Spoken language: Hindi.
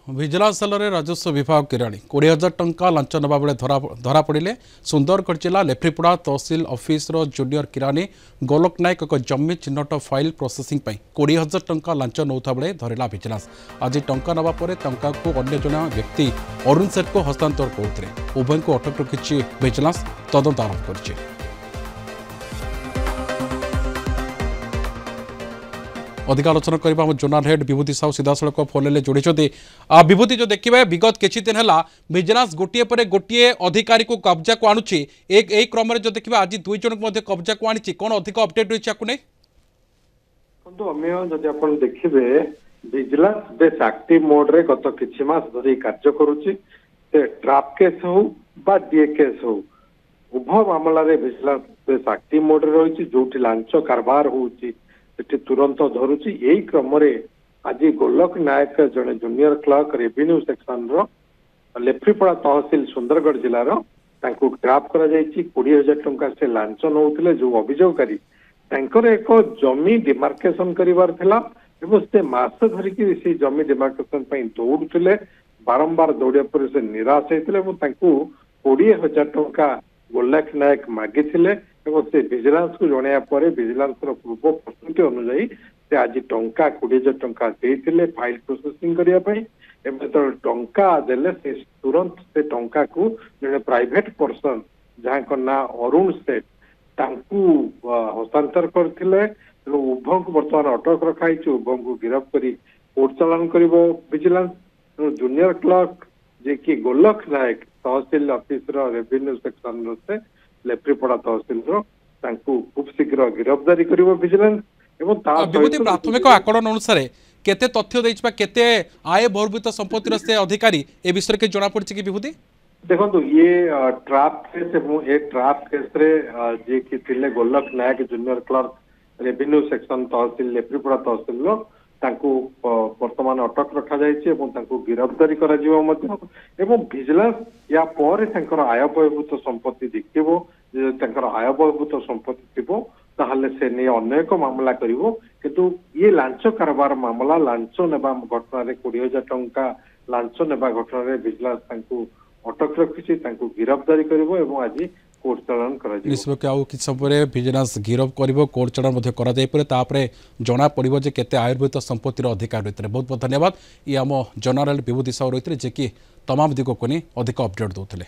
विजिलेंस सेल राजस्व विभाग किराणी 20,000 टंका लांच नवा बेले धरा पड़े सुंदरगढ़ जिला लेफ्रीपड़ा तहसिल ऑफिस जूनियर किरानी गोलोक नायक एक जमी चिन्हट फाइल प्रोसेसिंग 20,000 टंका लांच नौता बेले धरला विजिलेंस। आज टंका नवा पर टंका को अन्य जन व्यक्ति अरुण सेठ को हस्तांतर करते उभय को अटक रखी विजिलेंस तदंत आरंभ कर। अधिक आलोचना करबा हम जोनाल हेड विभूति साहू सीधासख फोन जोड़ी विभूति जो देखिए विगत किछि दिन है विजिलेंस गोटे पर गोटे अधिकारी को कब्जा को आणुछि एक क्रम जो देखिए आज 2 जन को कब्जा को आनी कौन अधिक अपडेट रही आपको देखिए विजिलेंस बेस एक्टिव मोड रे गत किछि मास धरी कार्य करूछि ट्रैप केस हो बा डीए केस हो उभय मामला रे विजिलेंस बेस एक्टिव मोड रे रही जोठी लांच कारबार होउछि तुरंत धरुची यही क्रम आज गोलोक नायक जड़े junior clerk revenue section Lephripara tahsil Sundargarh जिलार गिरफ कर 20,000 टंका से लांच नौले जो अभियोगकारी एक जमी डिमार्केशन करिवार थिला एवं से मास धरिकी से जमी डिमार्केशन दौड़ुले बारंबार दौड़िया पर से निराश होते 20,000 टंका गोलोक नायक मागिथिले एवं से विजिलेंस को जणया पर विजिलेंस पूर्व प्रस्तुति अनुजाई से आज टंका 20,000 टंका देते फाइल प्रोसेसिंग करने टंका देले से तुरंत से टंका को जड़े प्राइवेट पर्सन जहाँ ना अरुण सेठ हस्तांतर करते उभय को बर्तमान अटक रखाई उभय को गिरफ्त कर कोर्ट चालान कर विजिलेंस जूनियर क्लर्क जे कि गोलोक नायक तहसिल ऑफिस रेवेन्यू सेक्शन से लेफ्रीपड़ा तहसिल खूब शीघ्र गिरफ्तारी कर विजिलेंस। विभूति प्राथमिक आकलन अनुसार केते तथ्य देइछबा केते आय बहिर्भूत संपत्तिर से अधिकारी ए विषय के जना पड़छि कि विभूति देखो ये ट्रैप केस रे जे कि थिले Golok Nayak junior clerk revenue section tahsil Lephripara tahsil वर्तमान अटक रखा जाइए गिरफ्तारी करा विजिलेंस या पर आय बहिर्भूत संपत्ति देखिबो आय बहिर्भूत संपत्ति थी ताहले से नहीं अन्य एक मामला करिवो किंतु ये लांच कारबार मामला लांच नेबा घटना रे 20,000 टंका लांच नेबा घटना रे विजिलेंस अटक रखी गिरफ्तारी करिवो एवं आज कोर्ट चालान किसी समय विजिलेंस गिरफ कर कोर्ट चालान जना पड़ो जे केते आयुर्वेद संपत्तिर अधिकार रही है। बहुत बहुत धन्यवाद। ये आम जनरल विभूति साहू रही है जे कि तमाम दिग को नहीं अधिक अपडेट देते।